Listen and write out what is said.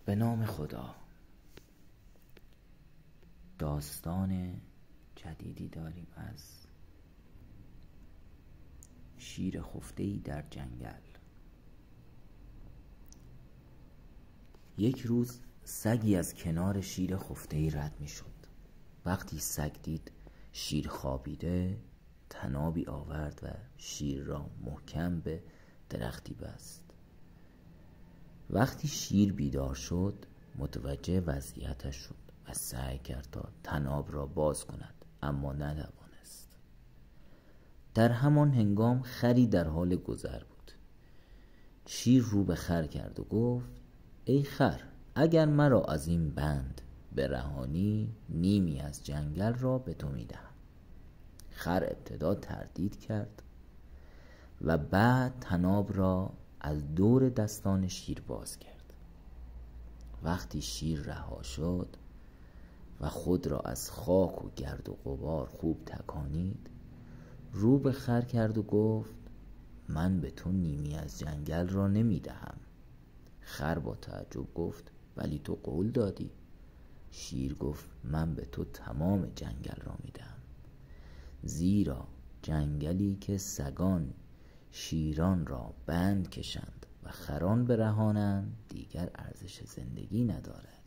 به نام خدا. داستان جدیدی داریم از شیر خفته‌ای در جنگل. یک روز سگی از کنار شیر خفته‌ای رد می شد. وقتی سگ دید شیر خوابیده، طنابی آورد و شیر را محکم به درختی بست. وقتی شیر بیدار شد متوجه وضعیتش شد و سعی کرد تا طناب را باز کند، اما نتوانست. در همان هنگام خری در حال گذر بود. شیر رو به خر کرد و گفت: ای خر، اگر مرا از این بند برهانی نیمی از جنگل را به تو میدهم. خر ابتدا تردید کرد و بعد طناب را از دور دستان شیر باز کرد. وقتی شیر رها شد و خود را از خاک و گرد و غبار خوب تکانید، رو به خر کرد و گفت: من به تو نیمی از جنگل را نمیدهم. خر با تعجب گفت: ولی تو قول دادی. شیر گفت: من به تو تمام جنگل را میدهم، زیرا جنگلی که سگان شیران را بند کشند و خران برهانند دیگر ارزش زندگی ندارد.